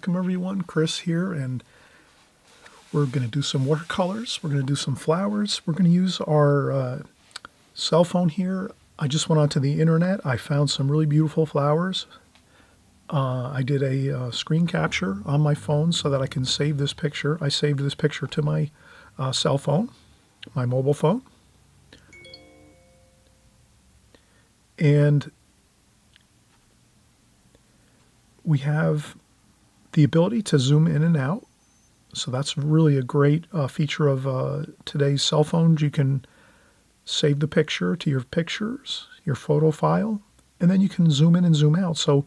Welcome everyone, Chris here, and we're going to do some watercolors. We're going to do some flowers. We're going to use our cell phone here. I just went onto the internet. I found some really beautiful flowers. I did a screen capture on my phone so that I can save this picture. I saved this picture to my cell phone, my mobile phone. And we have the ability to zoom in and out. So that's really a great feature of today's cell phones. You can save the picture to your pictures, your photo file, and then you can zoom in and zoom out. So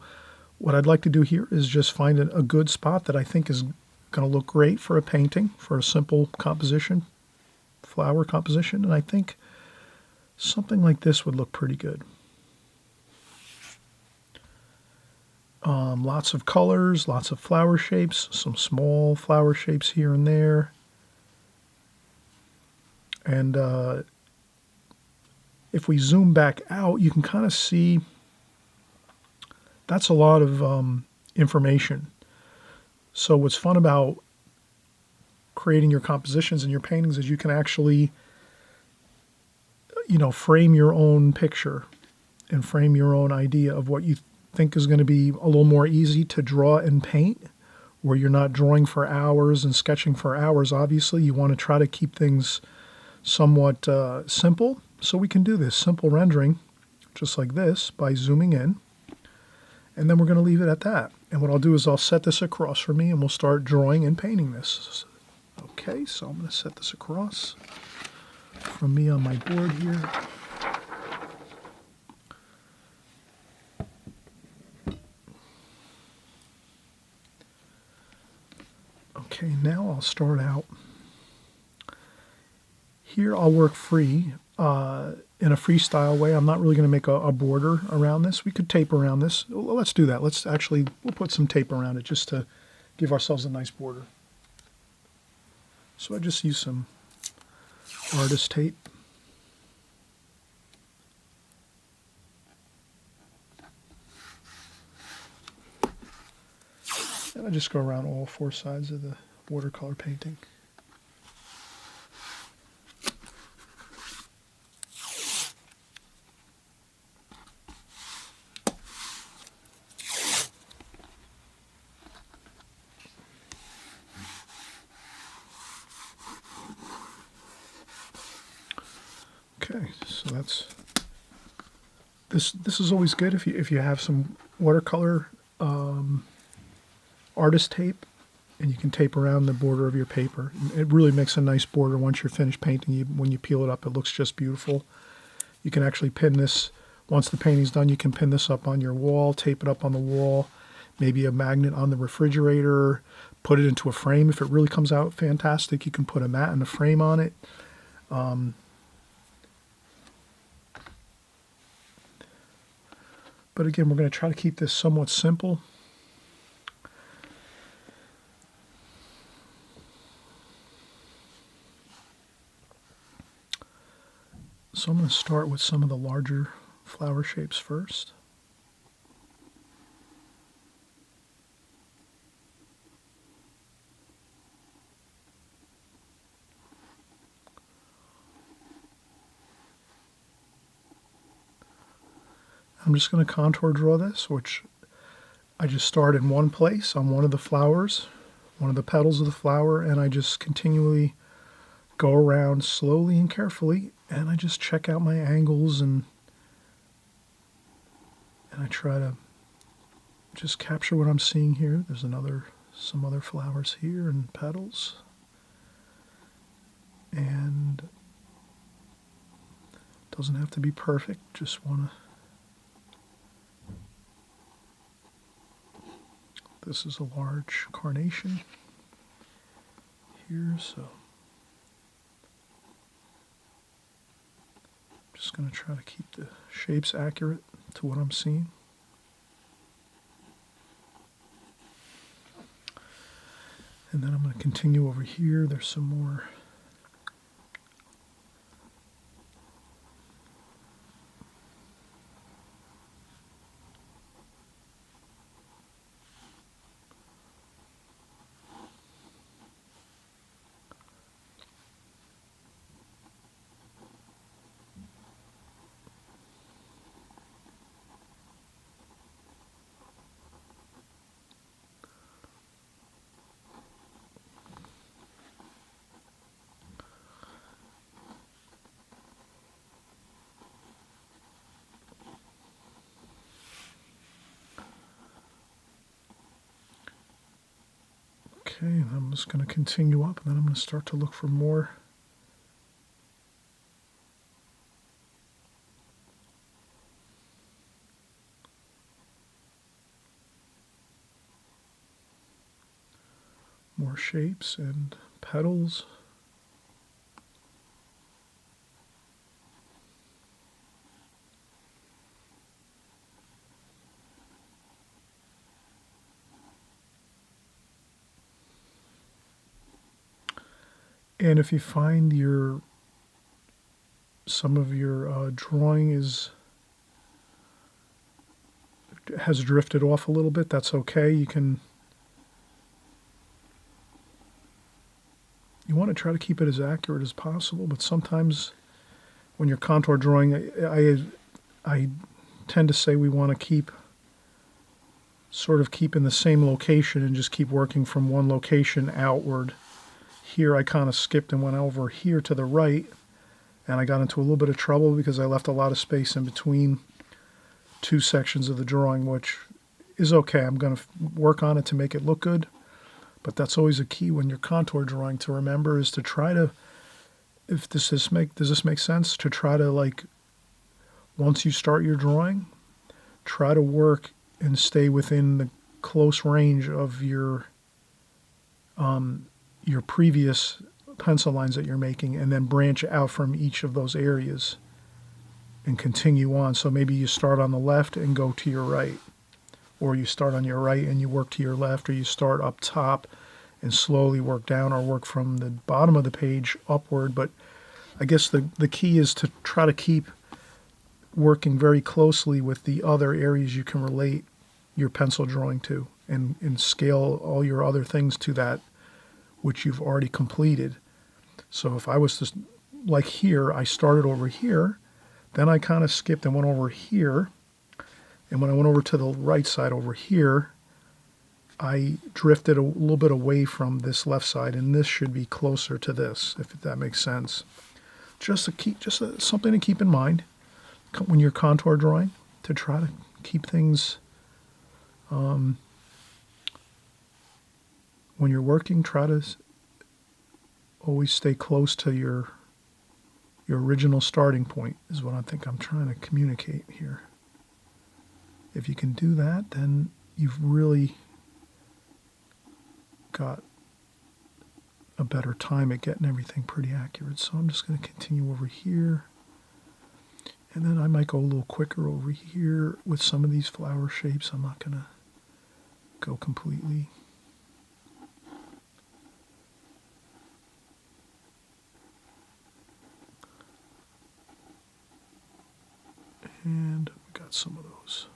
what I'd like to do here is just find a good spot that I think is going to look great for a painting, for a simple composition, flower composition. And I think something like this would look pretty good. Lots of colors, lots of flower shapes, some small flower shapes here and there. And if we zoom back out, you can kind of see that's a lot of information. So what's fun about creating your compositions and your paintings is you can actually, frame your own picture and frame your own idea of what you think is going to be a little more easy to draw and paint, where you're not drawing for hours and sketching for hours. Obviously, you want to try to keep things somewhat simple. So we can do this simple rendering just like this by zooming in. And then we're going to leave it at that. And what I'll do is I'll set this across for me and we'll start drawing and painting this. Okay, so I'm going to set this across from me on my board here. Okay, now I'll start out. Here I'll work free, in a freestyle way. I'm not really going to make a border around this. We could tape around this. Well, let's do that. We'll put some tape around it just to give ourselves a nice border. So I just use some artist tape. And I just go around all four sides of the watercolor painting. Okay, so this is always good if you have some watercolor artist tape, and you can tape around the border of your paper. It really makes a nice border once you're finished painting. When you peel it up, it looks just beautiful. You can actually pin this, once the painting's done, you can pin this up on your wall, tape it up on the wall, maybe a magnet on the refrigerator, put it into a frame. If it really comes out fantastic, you can put a mat and a frame on it. But again, we're going to try to keep this somewhat simple. So I'm going to start with some of the larger flower shapes first. I'm just going to contour draw this, which I just start in one place on one of the flowers, one of the petals of the flower, and I just continually go around slowly and carefully, and I just check out my angles and I try to just capture what I'm seeing here. There's some other flowers here and petals. And it doesn't have to be perfect, just want to. This is a large carnation here, so I'm just going to try to keep the shapes accurate to what I'm seeing. And then I'm going to continue over here. There's some more Okay, and I'm just going to continue up, and then I'm going to start to look for more. More shapes and petals. And if you find some of your drawing has drifted off a little bit, that's okay. You want to try to keep it as accurate as possible, but sometimes when you're contour drawing, I tend to say we want to keep in the same location and just keep working from one location outward. Here I kind of skipped and went over here to the right, and I got into a little bit of trouble because I left a lot of space in between two sections of the drawing, which is okay. I'm going to work on it to make it look good, but that's always a key when you're contour drawing to remember, is to try to, does this make sense? To try to, like, once you start your drawing, try to work and stay within the close range of your previous pencil lines that you're making, and then branch out from each of those areas and continue on. So maybe you start on the left and go to your right, or you start on your right and you work to your left, or you start up top and slowly work down, or work from the bottom of the page upward. But I guess the key is to try to keep working very closely with the other areas you can relate your pencil drawing to, and scale all your other things to that which you've already completed. So if I was to, like here, I started over here, then I kind of skipped and went over here, and when I went over to the right side over here, I drifted a little bit away from this left side, and this should be closer to this, if that makes sense. Something to keep in mind when you're contour drawing, to try to keep things, when you're working, try to always stay close to your original starting point, is what I think I'm trying to communicate here. If you can do that, then you've really got a better time at getting everything pretty accurate. So I'm just going to continue over here. And then I might go a little quicker over here with some of these flower shapes. I'm not going to go completely. And we got some of those.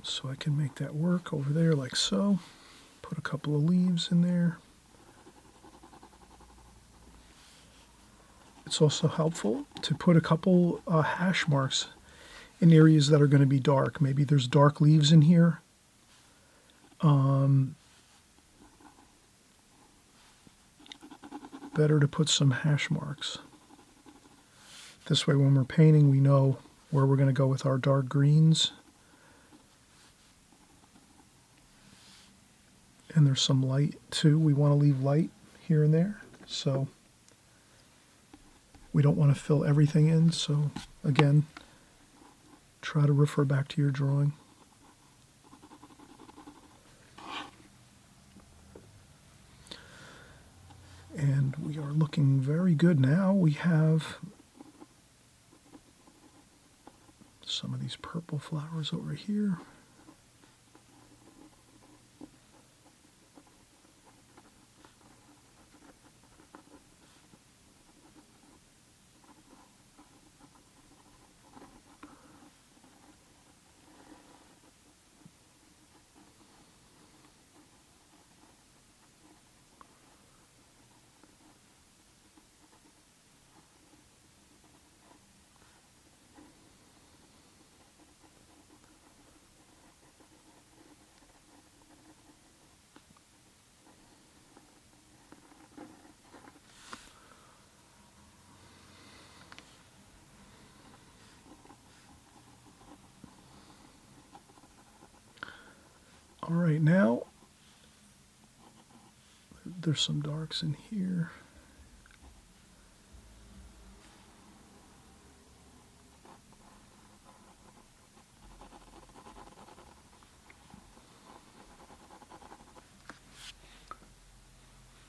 So I can make that work over there like so. Put a couple of leaves in there. It's also helpful to put a couple hash marks in areas that are going to be dark. Maybe there's dark leaves in here. Better to put some hash marks. This way when we're painting, we know where we're going to go with our dark greens. And there's some light too. We want to leave light here and there. So we don't want to fill everything in. So again, try to refer back to your drawing. And we are looking very good now. We have some of these purple flowers over here. All right, now there's some darks in here.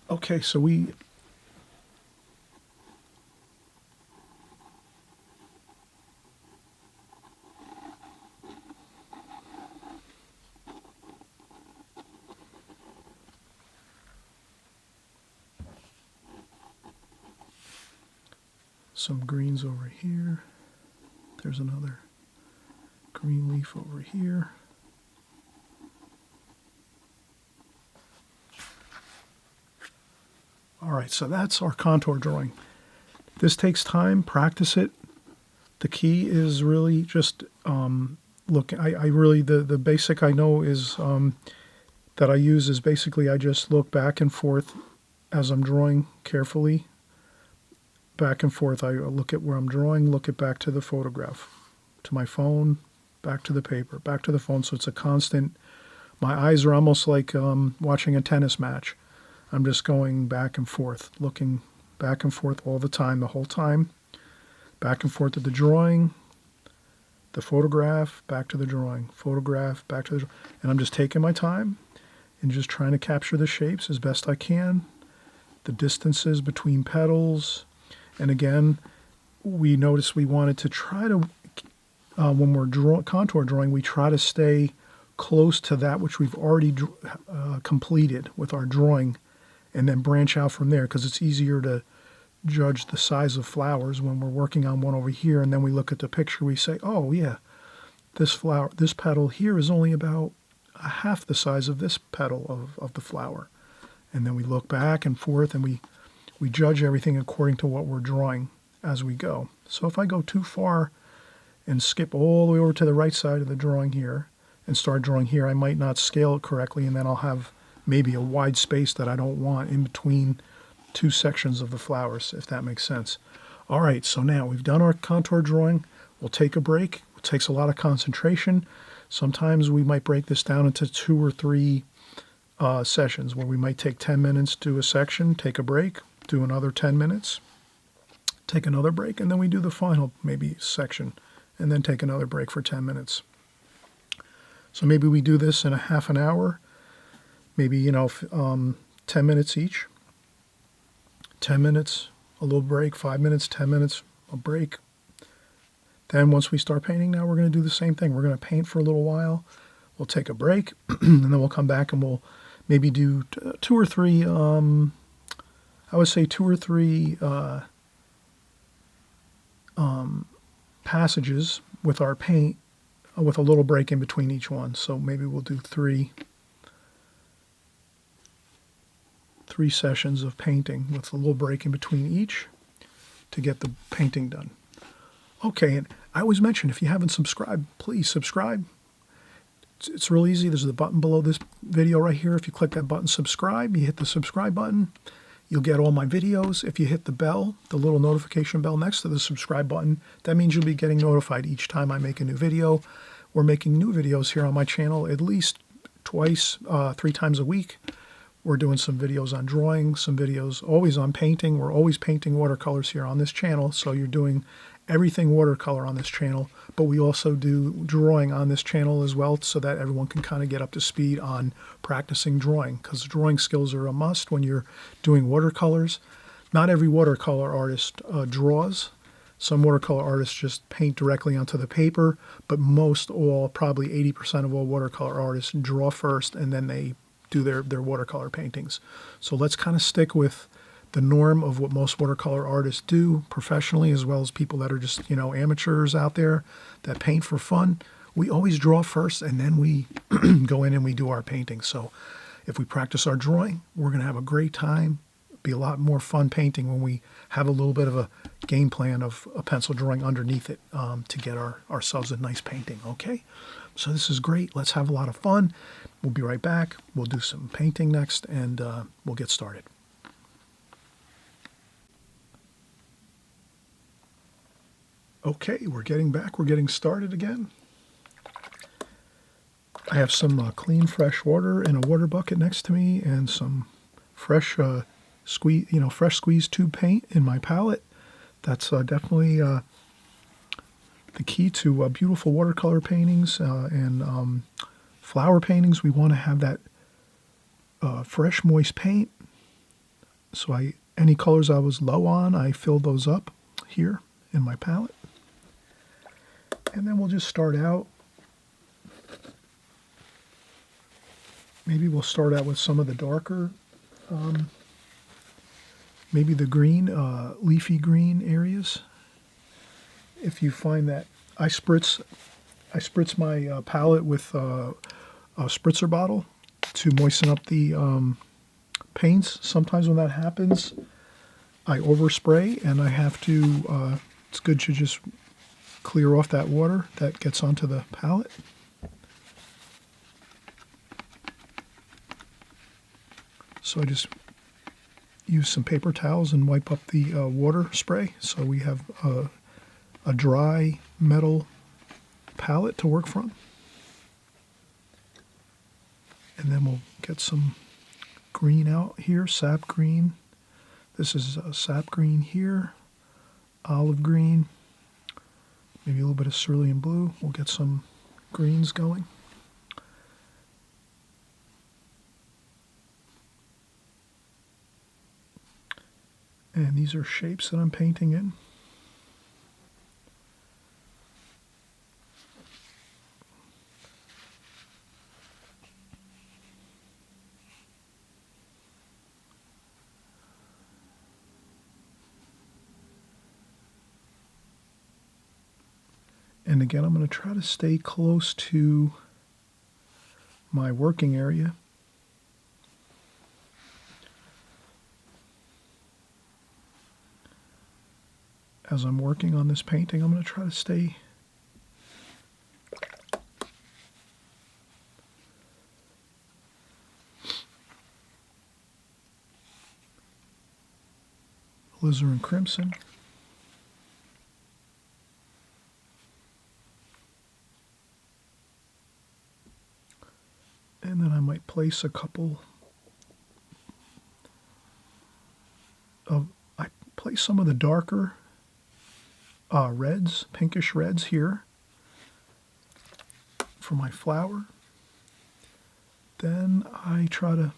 Okay, so some greens over here. There's another green leaf over here. All right, so that's our contour drawing. This takes time, practice it. The key is really just look, I really, the basic I know is that I use is basically I just look back and forth as I'm drawing carefully. Back and forth, I look at where I'm drawing, look it back to the photograph, to my phone, back to the paper, back to the phone. So it's a constant, my eyes are almost like watching a tennis match. I'm just going back and forth, looking back and forth all the time, the whole time. Back and forth to the drawing, the photograph, back to the drawing, photograph, back to the drawing. And I'm just taking my time and just trying to capture the shapes as best I can, the distances between petals. And again, we noticed we wanted to try to, when we're contour drawing, we try to stay close to that which we've already completed with our drawing, and then branch out from there, because it's easier to judge the size of flowers when we're working on one over here, and then we look at the picture, we say, oh yeah, this flower, this petal here is only about half the size of this petal of the flower. And then we look back and forth, and we judge everything according to what we're drawing as we go. So if I go too far and skip all the way over to the right side of the drawing here and start drawing here, I might not scale it correctly, and then I'll have maybe a wide space that I don't want in between two sections of the flowers, if that makes sense. All right, so now we've done our contour drawing. We'll take a break. It takes a lot of concentration. Sometimes we might break this down into 2 or 3 sessions, where we might take 10 minutes, do a section, take a break, do another 10 minutes, take another break, and then we do the final maybe section, and then take another break for 10 minutes. So maybe we do this in a half an hour, maybe, 10 minutes each. 10 minutes, a little break, 5 minutes, 10 minutes, a break. Then once we start painting, now we're going to do the same thing. We're going to paint for a little while. We'll take a break, and then we'll come back and we'll maybe do 2 or 3, I would say 2 or 3 passages with our paint, with a little break in between each one. So maybe we'll do 3 sessions of painting with a little break in between each to get the painting done. Okay, and I always mention, if you haven't subscribed, please subscribe. It's real easy. There's the button below this video right here. If you click that button, subscribe, you hit the subscribe button, you'll get all my videos. If you hit the bell, the little notification bell next to the subscribe button, that means you'll be getting notified each time I make a new video. We're making new videos here on my channel at least twice, 3 times a week. We're doing some videos on drawing, some videos always on painting. We're always painting watercolors here on this channel, so you're doing everything watercolor on this channel, but we also do drawing on this channel as well, so that everyone can kind of get up to speed on practicing drawing, because drawing skills are a must when you're doing watercolors. Not every watercolor artist draws. Some watercolor artists just paint directly onto the paper, but most all, probably 80% of all watercolor artists draw first, and then they do their watercolor paintings. So let's kind of stick with the norm of what most watercolor artists do professionally, as well as people that are just, amateurs out there that paint for fun. We always draw first, and then we go in and we do our painting. So if we practice our drawing, we're going to have a great time. Be a lot more fun painting when we have a little bit of a game plan of a pencil drawing underneath it to get ourselves a nice painting, okay? So this is great. Let's have a lot of fun. We'll be right back. We'll do some painting next, and we'll get started. Okay, we're getting back. We're getting started again. I have some clean, fresh water in a water bucket next to me, and some fresh fresh squeezed tube paint in my palette. That's definitely the key to beautiful watercolor paintings and flower paintings. We want to have that fresh, moist paint. So any colors I was low on, I filled those up here in my palette. And then we'll just start out. Maybe we'll start out with some of the darker, maybe the green, leafy green areas. If you find that I spritz my palette with a spritzer bottle to moisten up the paints. Sometimes when that happens, I overspray, and I have to, it's good to just clear off that water that gets onto the palette. So I just use some paper towels and wipe up the water spray, so we have a dry metal palette to work from. And then we'll get some green out here, sap green. This is sap green here, olive green, maybe a little bit of cerulean blue. We'll get some greens going. And these are shapes that I'm painting in. And again, I'm going to try to stay close to my working area. As I'm working on this painting, I'm going to try to stay alizarin crimson. And then I might place a couple of, I place some of the darker reds, pinkish reds here for my flower. Then I try to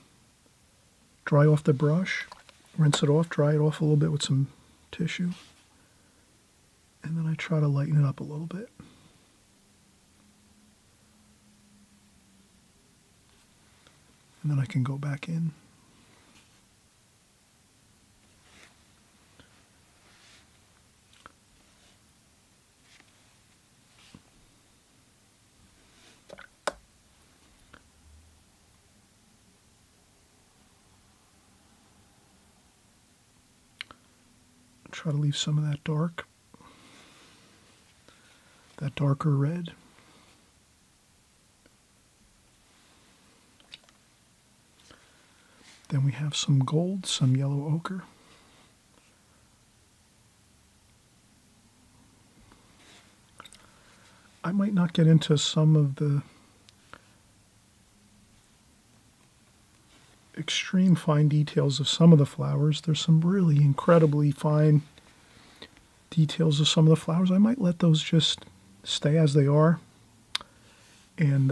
dry off the brush, rinse it off, dry it off a little bit with some tissue. And then I try to lighten it up a little bit. And then I can go back in. Try to leave some of that darker red. Then we have some gold, some yellow ochre. I might not get into some of the extreme fine details of some of the flowers. There's some really incredibly fine details of some of the flowers. I might let those just stay as they are. And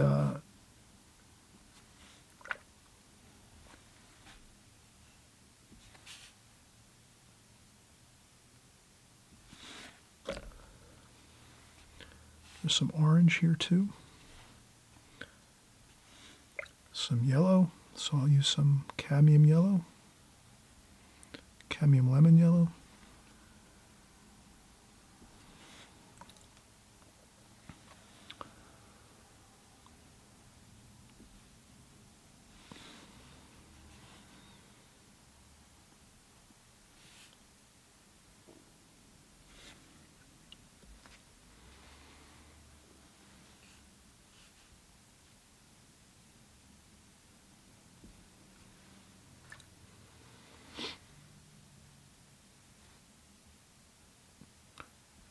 there's some orange here too. Some yellow, so I'll use some cadmium yellow, cadmium lemon yellow.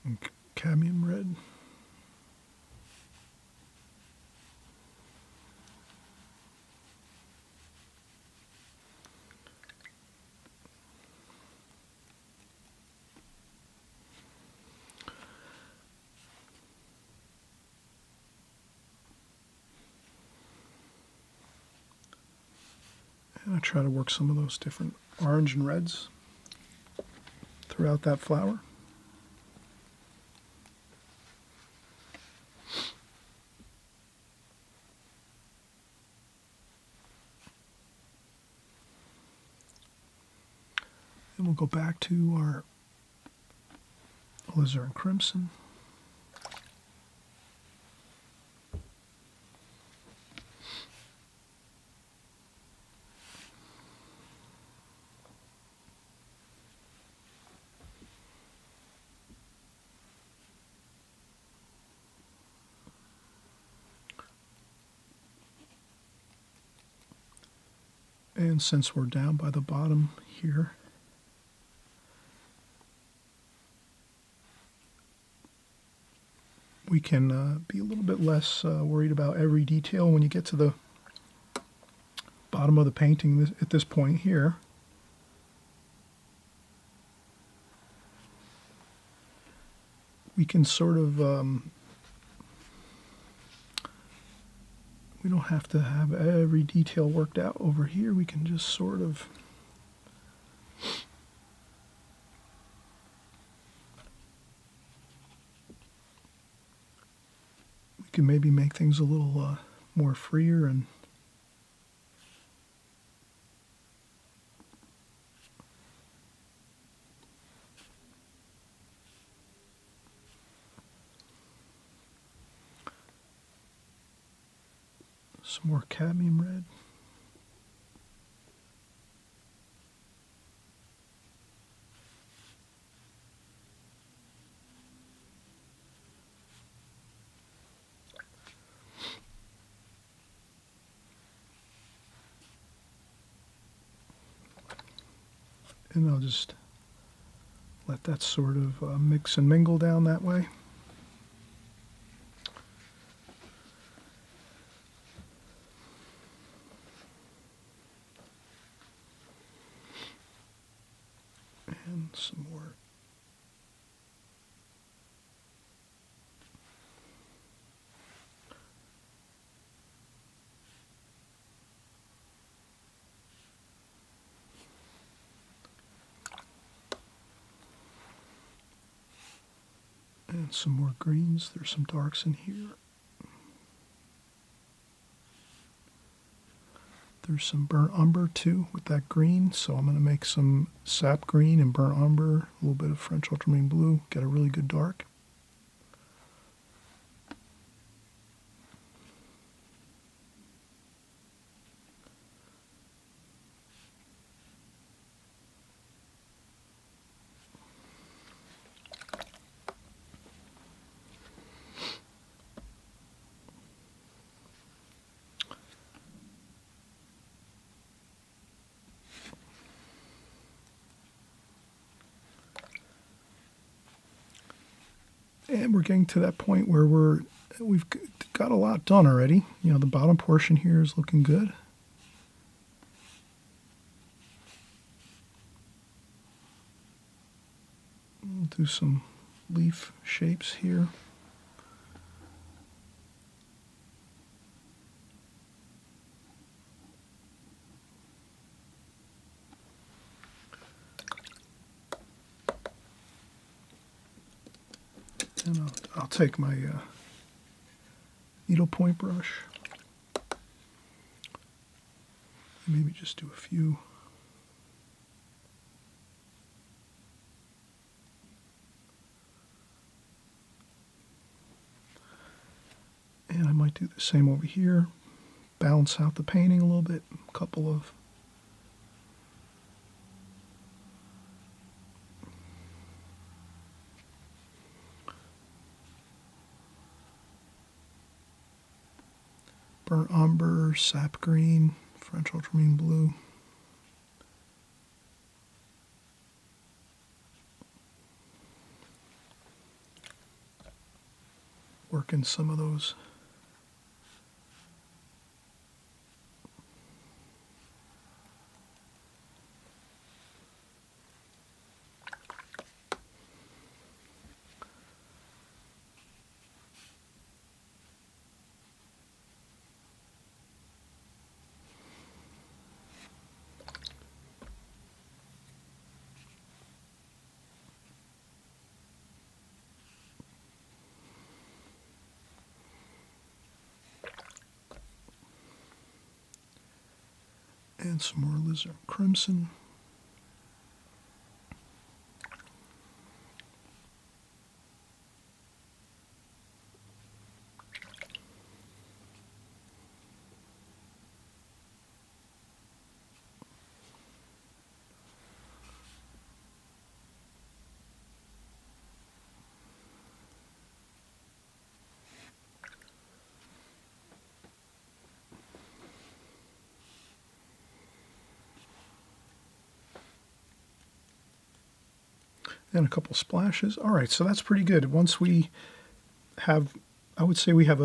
And cadmium red. I try to work some of those different orange and reds throughout that flower. Then we'll go back to our alizarin crimson. And since we're down by the bottom here, we can be a little bit less worried about every detail when you get to the bottom of the painting at this point here. We can sort of, we don't have to have every detail worked out over here. We can just sort of can maybe make things a little more freer and some more cadmium red. And I'll just let that sort of mix and mingle down that way. And some more. And some more greens. There's some darks in here. There's some burnt umber too with that green, so I'm going to make some sap green and burnt umber, a little bit of French ultramarine blue, get a really good dark. And we're getting to that point where we've got a lot done already. You know, the bottom portion here is looking good. We'll do some leaf shapes here. And I'll take my needlepoint brush, maybe just do a few. And I might do the same over here, balance out the painting a little bit, a couple of burnt umber, sap green, French ultramarine blue. Working some of those And some more alizarin crimson. And a couple splashes. All right, so that's pretty good. Once we have, I would say we have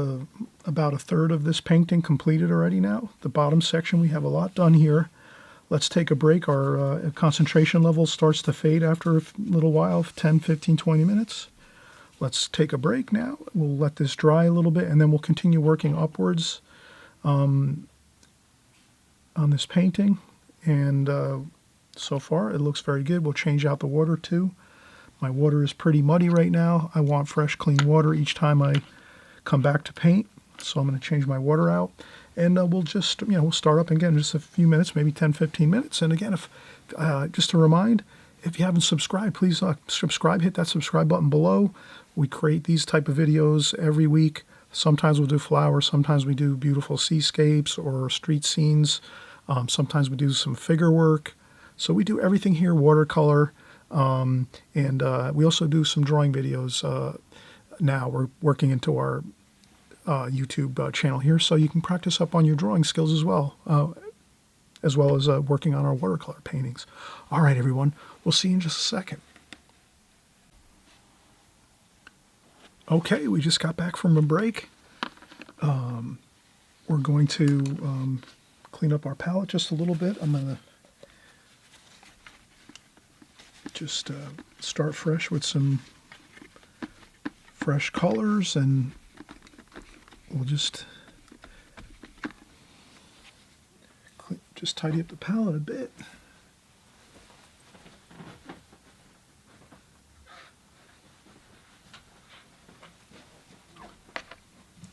about a third of this painting completed already now. The bottom section, we have a lot done here. Let's take a break. Our concentration level starts to fade after a little while, 10, 15, 20 minutes. Let's take a break now. We'll let this dry a little bit, and then we'll continue working upwards on this painting. And so far, it looks very good. We'll change out the water too. My water is pretty muddy right now. I want fresh, clean water each time I come back to paint. So I'm going to change my water out. And we'll just, we'll start up again in just a few minutes, maybe 10, 15 minutes. And again, if just to remind, if you haven't subscribed, please subscribe. Hit that subscribe button below. We create these type of videos every week. Sometimes we'll do flowers. Sometimes we do beautiful seascapes or street scenes. Sometimes we do some figure work. So we do everything here, watercolor. And we also do some drawing videos. Now we're working into our YouTube channel here, so you can practice up on your drawing skills as well as working on our watercolor paintings. All right, everyone, we'll see you in just a second. Okay, we just got back from a break. We're going to clean up our palette just a little bit. I'm going to just start fresh with some fresh colors, and we'll just tidy up the palette a bit.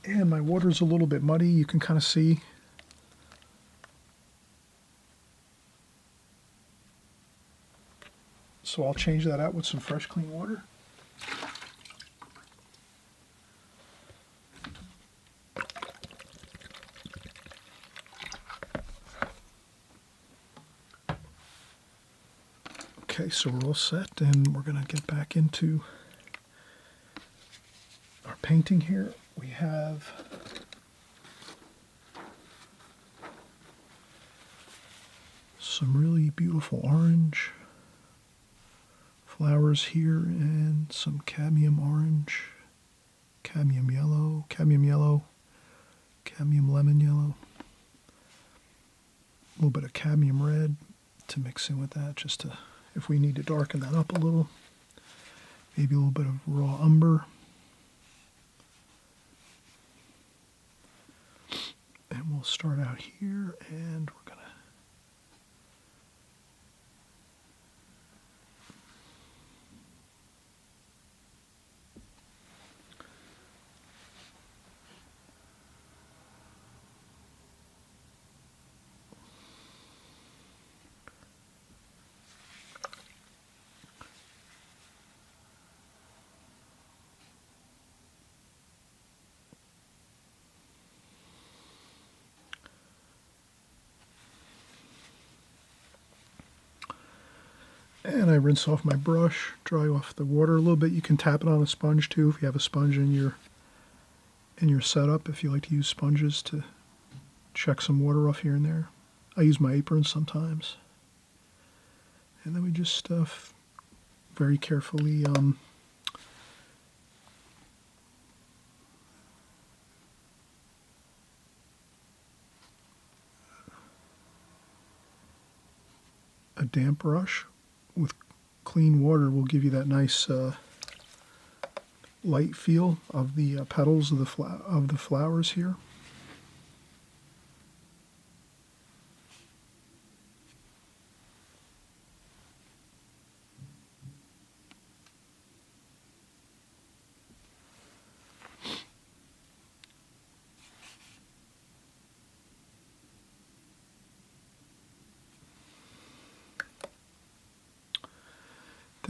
And my water's a little bit muddy, you can kind of see. So I'll change that out with some fresh, clean water. Okay, so we're all set, and we're going to get back into our painting here. We have some really beautiful orange flowers here, and some cadmium orange, cadmium yellow, cadmium lemon yellow, a little bit of cadmium red to mix in with that, just to, if we need to darken that up a little, maybe a little bit of raw umber. And we'll start out here, and we're going to and I rinse off my brush, dry off the water a little bit. You can tap it on a sponge too if you have a sponge in your setup, if you like to use sponges to check some water off here and there. I use my apron sometimes. And then we just very carefully a damp brush with clean water will give you that nice light feel of the petals of the flowers here.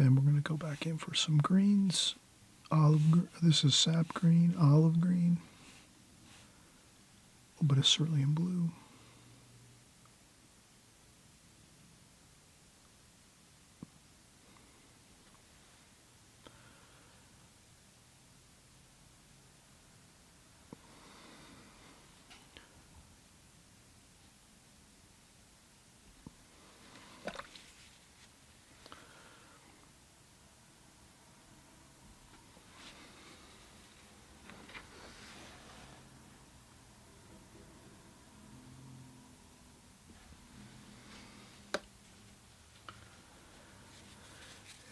Then we're going to go back in for some greens. This is sap green, olive green, a little bit of cerulean blue.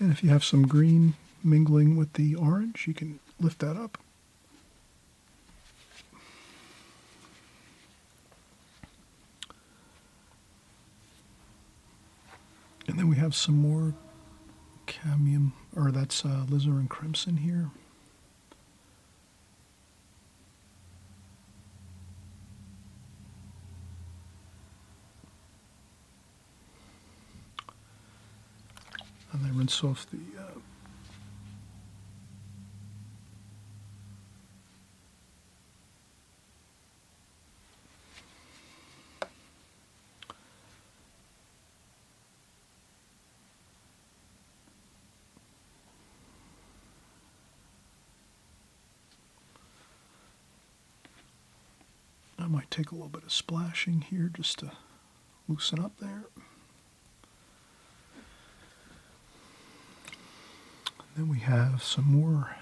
And if you have some green mingling with the orange, you can lift that up. And then we have some more cadmium, or that's alizarin crimson here. And then rinse off the I might take a little bit of splashing here just to loosen up there. Then we have some more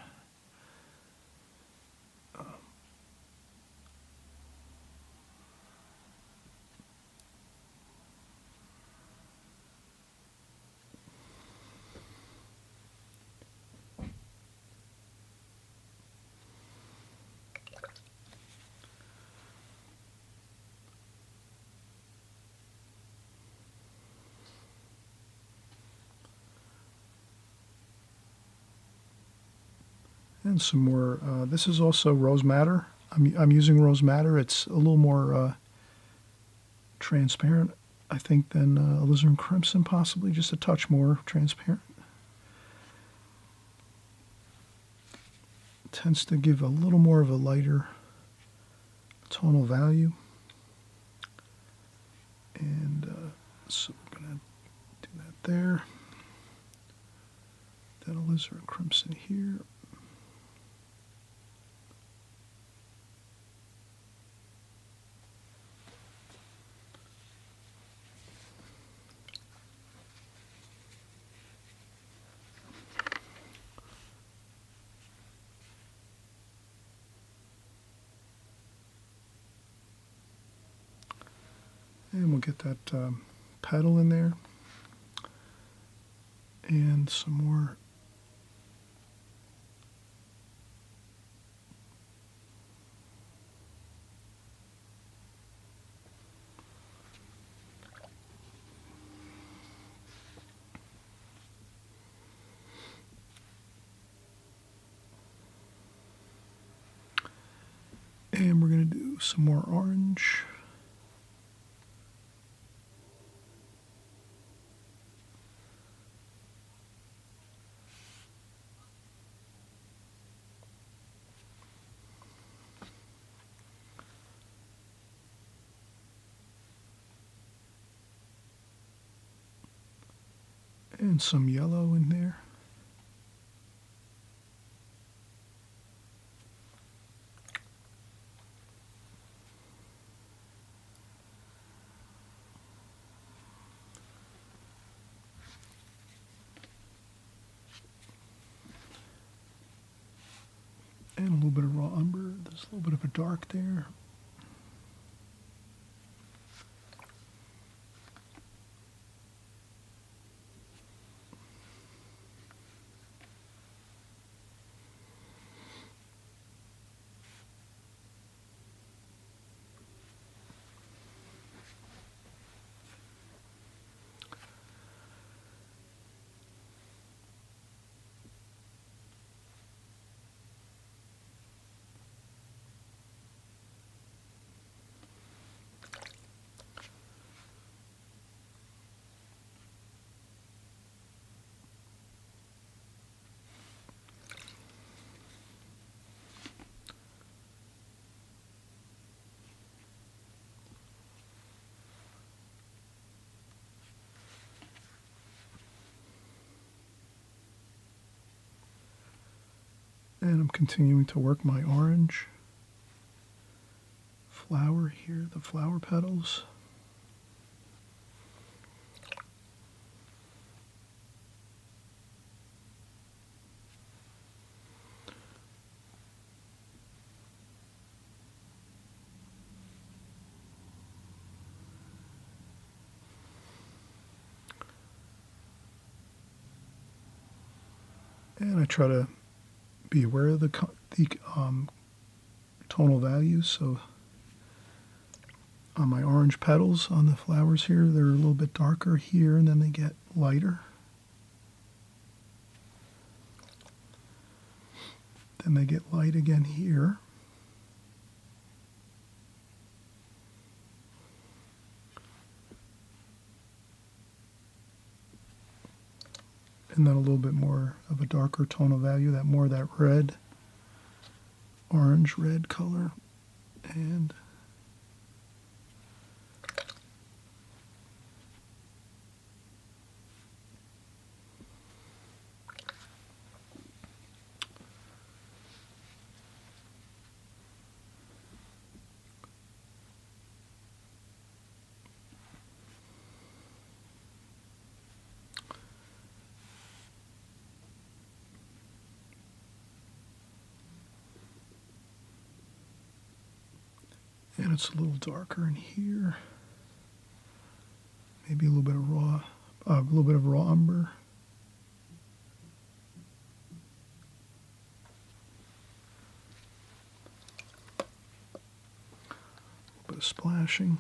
and some more. This is also rose madder. I'm using rose madder. It's a little more transparent, I think, than alizarin crimson, possibly just a touch more transparent. It tends to give a little more of a lighter tonal value. And so we're going to do that there. Then alizarin crimson here. And we'll get that petal in there. And some more. And we're going to do some more orange. And some yellow in there. And a little bit of raw umber. There's a little bit of a dark there. And I'm continuing to work my orange flower here, the flower petals. And I try to be aware of the tonal values. So on my orange petals on the flowers here, they're a little bit darker here, and then they get lighter. Then they get light again here. And then a little bit more of a darker tonal value, that more of that red, orange red color. And it's a little darker in here. Maybe a little bit of raw umber. A bit of splashing.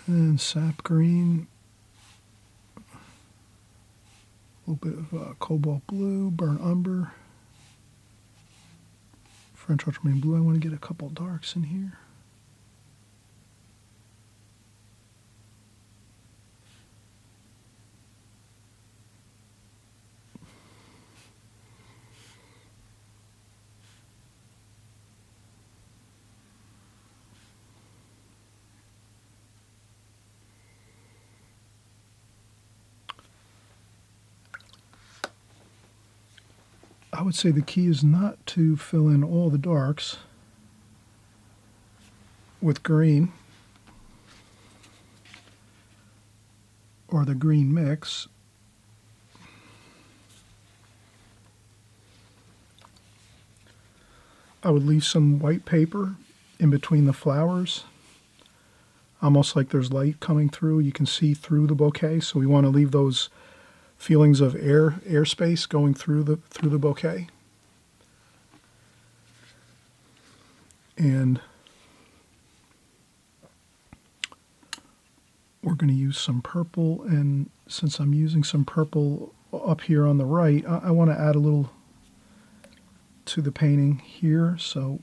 And sap green. A little bit of cobalt blue, burnt umber. French ultramarine blue. I want to get a couple darks in here. I would say the key is not to fill in all the darks with green or the green mix. I would leave some white paper in between the flowers, almost like there's light coming through. You can see through the bouquet, so we want to leave those feelings of airspace going through the bouquet. And we're going to use some purple, and since I'm using some purple up here on the right, I want to add a little to the painting here, so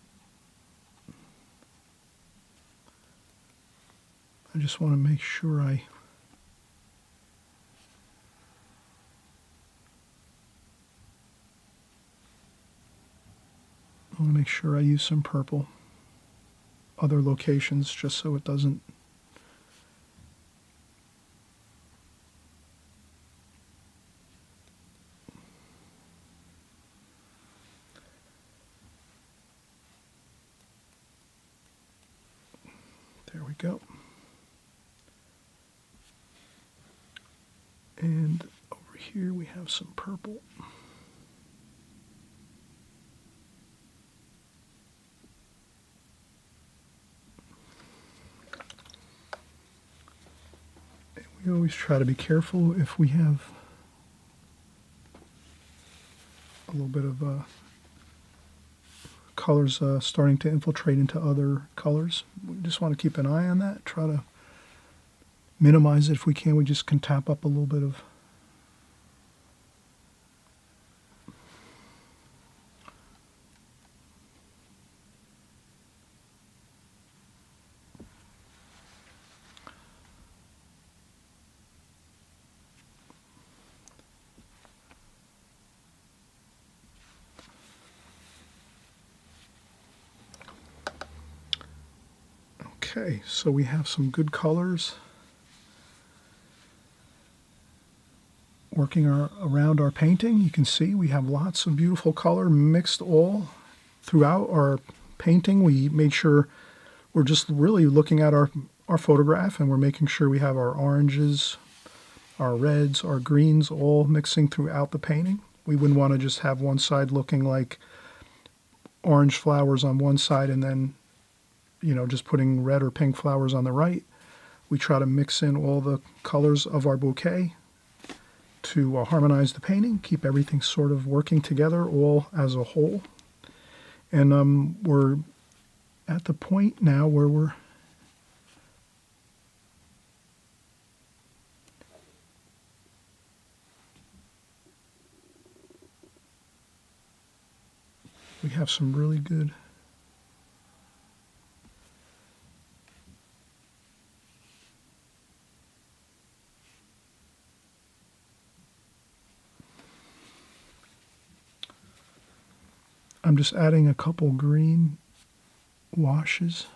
I just want to make sure I want to make sure I use some purple other locations just so it doesn't there we go. And over here we have some purple. We always try to be careful if we have a little bit of colors starting to infiltrate into other colors. We just want to keep an eye on that, try to minimize it if we can. We just can tap up a little bit of Okay, so we have some good colors. working around our painting. You can see we have lots of beautiful color mixed all throughout our painting. We made sure we're just really looking at our photograph, and we're making sure we have our oranges, our reds, our greens all mixing throughout the painting. We wouldn't want to just have one side looking like orange flowers on one side and then, just putting red or pink flowers on the right. We try to mix in all the colors of our bouquet to harmonize the painting, keep everything sort of working together all as a whole. And we're at the point now where we have some really good I'm just adding a couple green washes.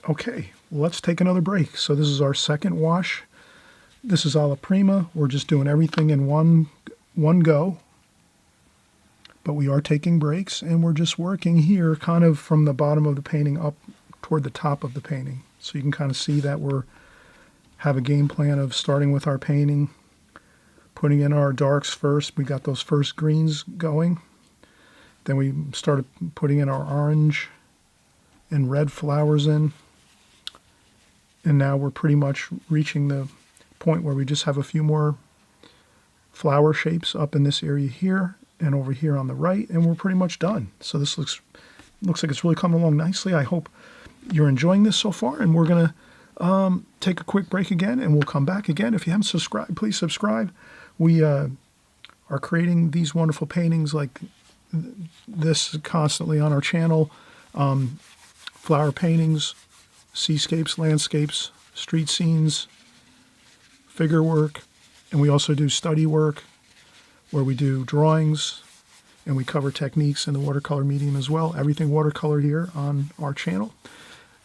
Okay, let's take another break. So this is our second wash. This is alla prima. We're just doing everything in one go. But we are taking breaks, and we're just working here kind of from the bottom of the painting up toward the top of the painting. So you can kind of see that we have a game plan of starting with our painting, putting in our darks first. We got those first greens going. Then we started putting in our orange and red flowers in. And now we're pretty much reaching the point where we just have a few more flower shapes up in this area here and over here on the right, and we're pretty much done. So this looks like it's really coming along nicely. I hope you're enjoying this so far, and we're going to take a quick break again, and we'll come back again. If you haven't subscribed, please subscribe. We are creating these wonderful paintings like this constantly on our channel. Flower paintings, seascapes, landscapes, street scenes, figure work, and we also do study work where we do drawings and we cover techniques in the watercolor medium as well. Everything watercolor here on our channel.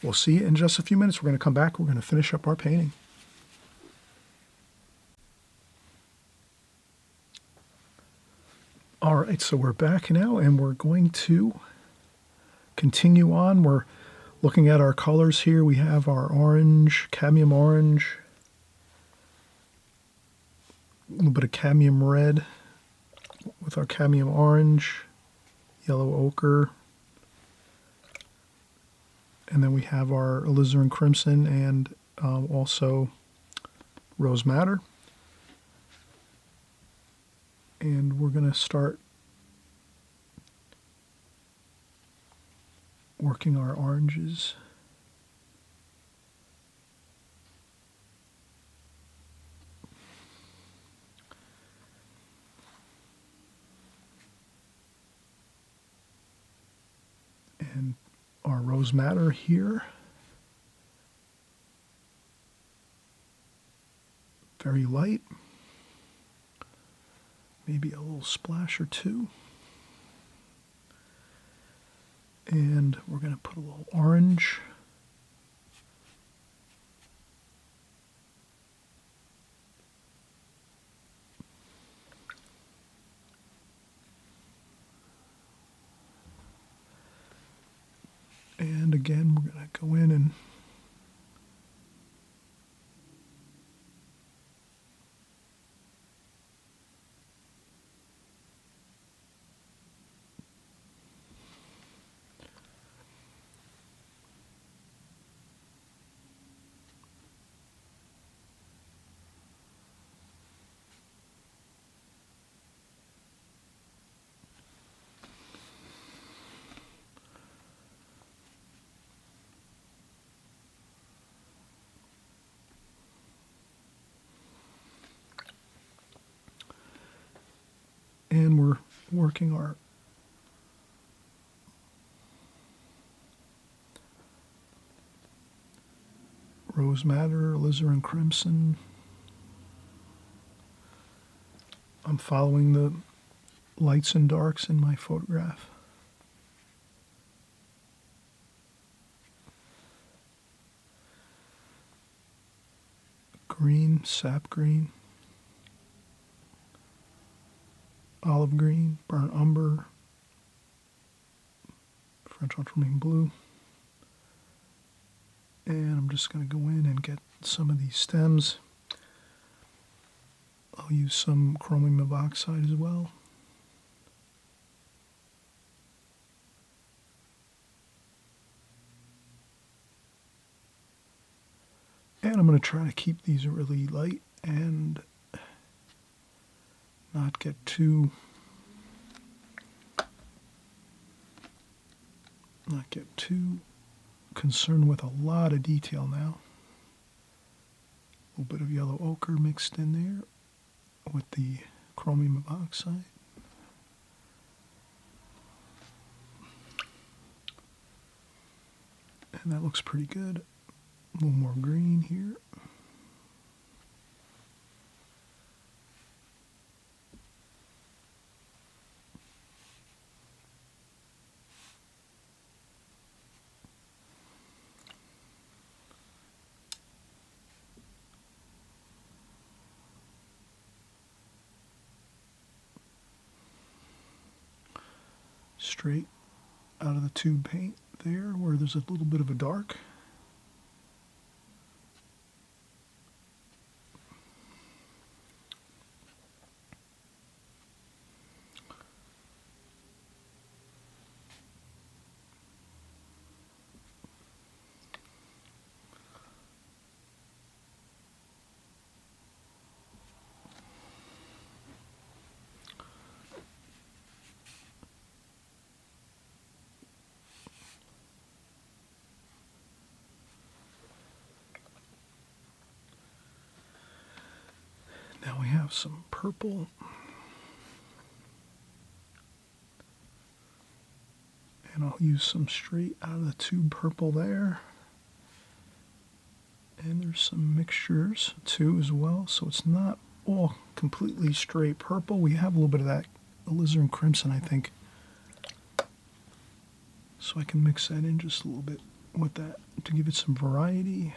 We'll see you in just a few minutes. We're going to come back. We're going to finish up our painting. All right, so we're back now, and we're going to continue on. We're looking at our colors here. We have our orange, cadmium orange, a little bit of cadmium red with our cadmium orange, yellow ochre, and then we have our alizarin crimson and also rose madder. And we're going to start working our oranges. And our rose madder here. Very light. Maybe a little splash or two. And we're going to put a little orange. And again, we're going to go in and we're working our rose madder, alizarin crimson. I'm following the lights and darks in my photograph. Green, sap green, olive green, burnt umber, French ultramarine blue. And I'm just going to go in and get some of these stems. I'll use some chromium of oxide as well. And I'm going to try to keep these really light and not get too concerned with a lot of detail now. A little bit of yellow ochre mixed in there with the chromium of oxide. And that looks pretty good. A little more green here. Straight out of the tube paint there where there's a little bit of a dark. Now we have some purple. And I'll use some straight out of the tube purple there. And there's some mixtures too as well, so it's not all completely straight purple. We have a little bit of that alizarin crimson, I think. So I can mix that in just a little bit with that to give it some variety.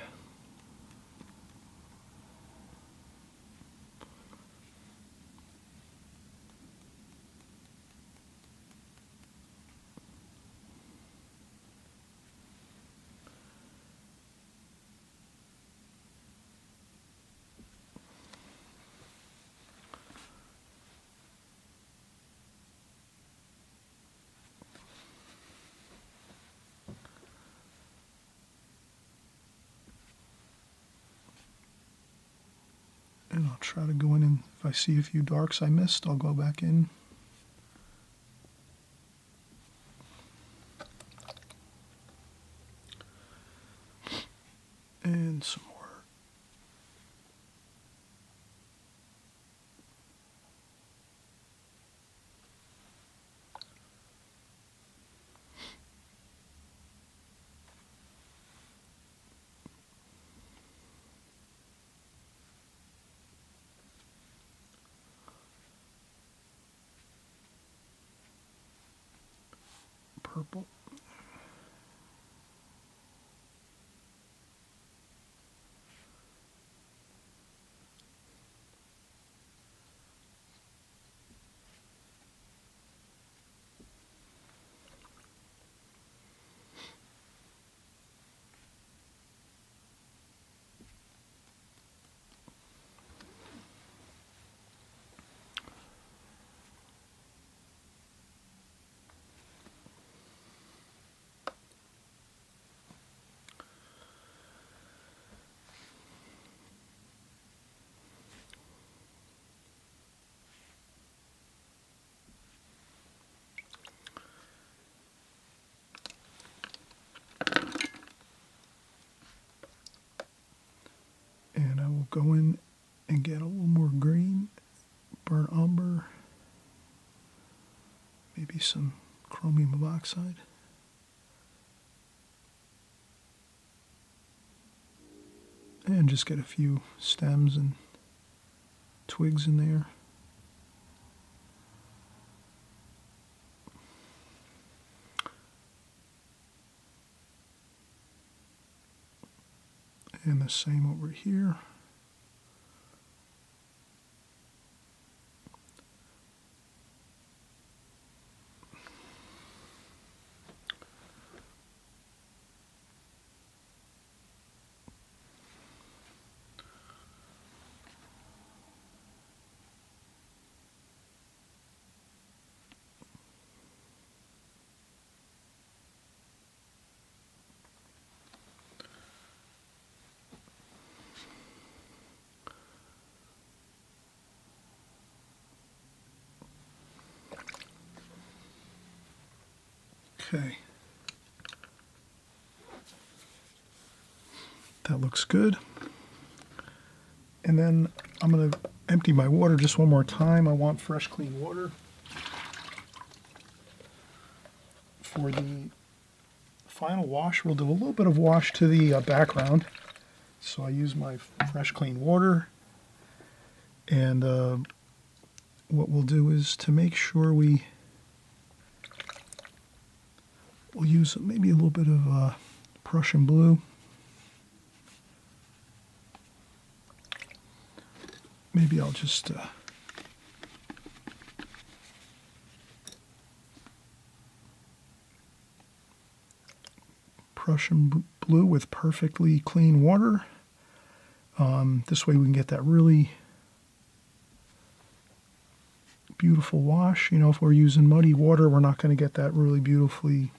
And I'll try to go in and if I see a few darks I missed, I'll go back in. And some more. Purple. And I will go in and get a little more green, burnt umber, maybe some chromium of oxide. And just get a few stems and twigs in there. And the same over here. Okay. That looks good. And then I'm going to empty my water just one more time. I want fresh, clean water. For the final wash, we'll do a little bit of wash to the background. So I use my fresh, clean water. And what we'll do is to make sure we'll use maybe a little bit of Prussian blue. Maybe I'll just Prussian blue with perfectly clean water. This way we can get that really beautiful wash. You know, if we're using muddy water, we're not going to get that really beautifully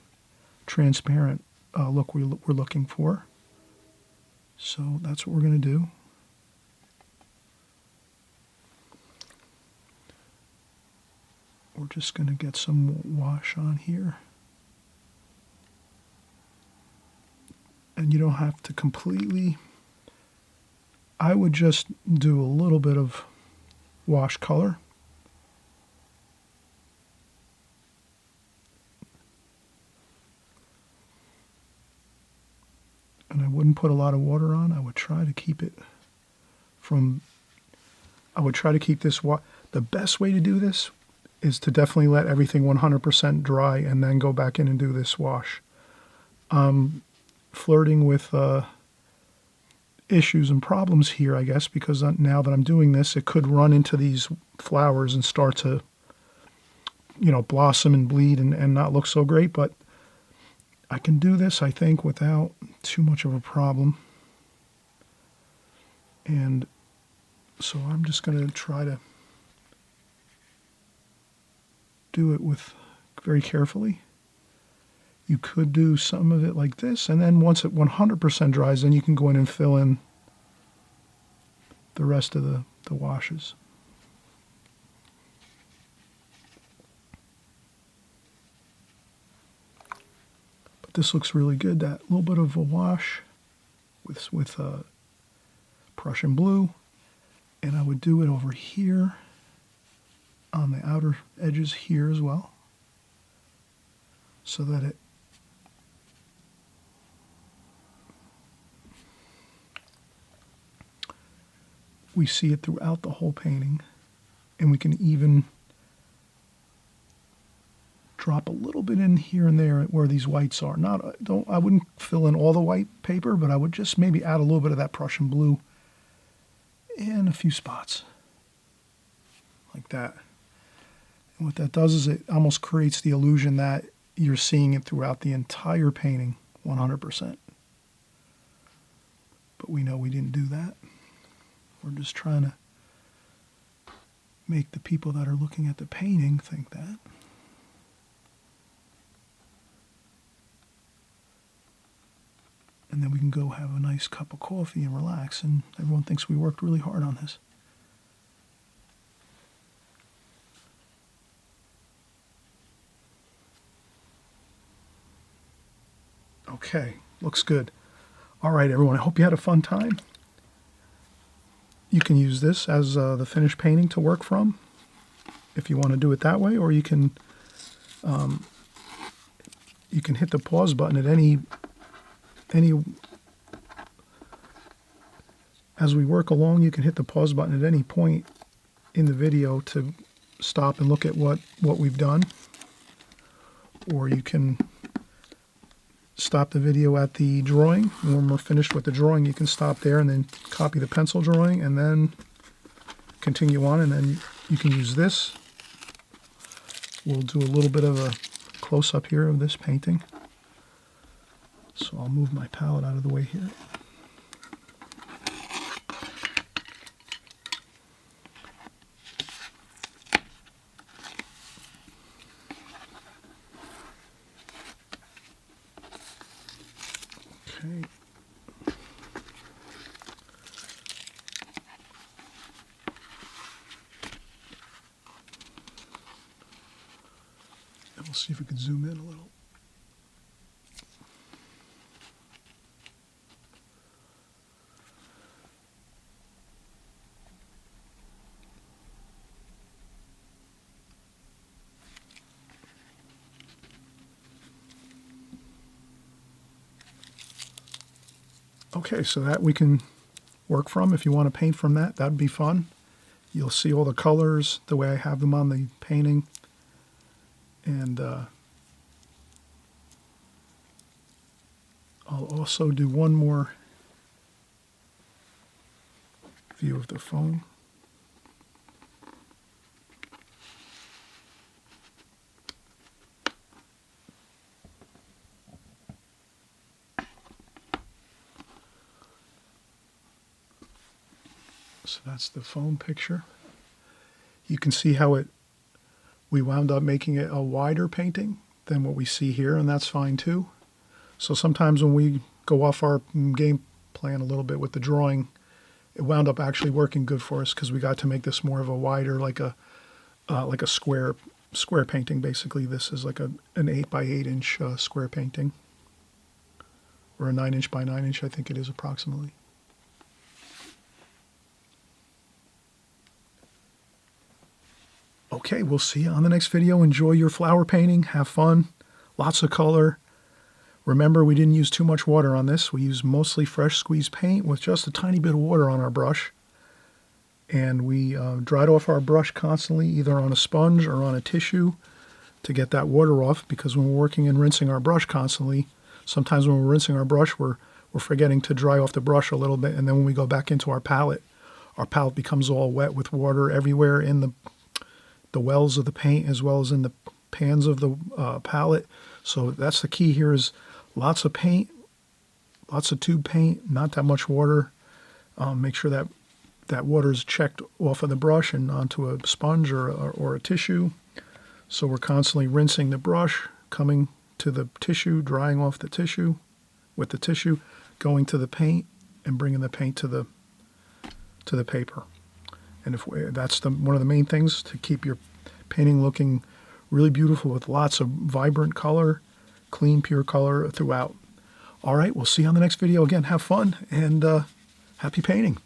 transparent look we're looking for. So that's what we're going to do. We're just going to get some wash on here. And you don't have to completely, I would just do a little bit of wash color. And I wouldn't put a lot of water on. I would try to keep it this, the best way to do this is to definitely let everything 100% dry and then go back in and do this wash. Flirting with issues and problems here, I guess, because now that I'm doing this, it could run into these flowers and start to, you know, blossom and bleed and not look so great. But I can do this, I think, without too much of a problem. And so I'm just going to try to do it with very carefully. You could do some of it like this, and then once it 100% dries, then you can go in and fill in the rest of the washes. But this looks really good, that little bit of a wash with Prussian blue, and I would do it over here on the outer edges here as well, so that we see it throughout the whole painting, and we can even drop a little bit in here and there where these whites are. I wouldn't fill in all the white paper, but I would just maybe add a little bit of that Prussian blue in a few spots like that. And what that does is it almost creates the illusion that you're seeing it throughout the entire painting 100%. But we know we didn't do that. We're just trying to make the people that are looking at the painting think that. And then we can go have a nice cup of coffee and relax, and everyone thinks we worked really hard on this. Okay, looks good. All right, everyone, I hope you had a fun time. You can use this as the finished painting to work from, if you want to do it that way, or you can hit the pause button at any as we work along. You can hit the pause button at any point in the video to stop and look at what we've done, or you can stop the video at the drawing. When we're finished with the drawing, you can stop there and then copy the pencil drawing and then continue on, and then you can use this. We'll do a little bit of a close-up here of this painting. So I'll move my palette out of the way here. Okay. And we'll see if we can zoom in a little. Okay, so that we can work from. If you want to paint from that, that'd be fun. You'll see all the colors the way I have them on the painting. And I'll also do one more view of the phone. So that's the phone picture. You can see how we wound up making it a wider painting than what we see here, and that's fine too. So sometimes when we go off our game plan a little bit with the drawing, it wound up actually working good for us because we got to make this more of a wider, like a square painting. Basically, this is like an 8 by 8 inch square painting, or a 9 inch by 9 inch, I think it is approximately. Okay, we'll see you on the next video. Enjoy your flower painting. Have fun. Lots of color. Remember, we didn't use too much water on this. We used mostly fresh squeezed paint with just a tiny bit of water on our brush. And we dried off our brush constantly, either on a sponge or on a tissue, to get that water off. Because when we're working and rinsing our brush constantly, sometimes when we're rinsing our brush, we're forgetting to dry off the brush a little bit. And then when we go back into our palette becomes all wet with water everywhere in the wells of the paint as well as in the pans of the palette. So that's the key here, is lots of paint, lots of tube paint, not that much water. Make sure that water is checked off of the brush and onto a sponge or a tissue. So we're constantly rinsing the brush, coming to the tissue, drying off the tissue with the tissue, going to the paint and bringing the paint to the paper. And that's one of the main things, to keep your painting looking really beautiful with lots of vibrant color, clean, pure color throughout. All right, we'll see you on the next video. Again, have fun and happy painting.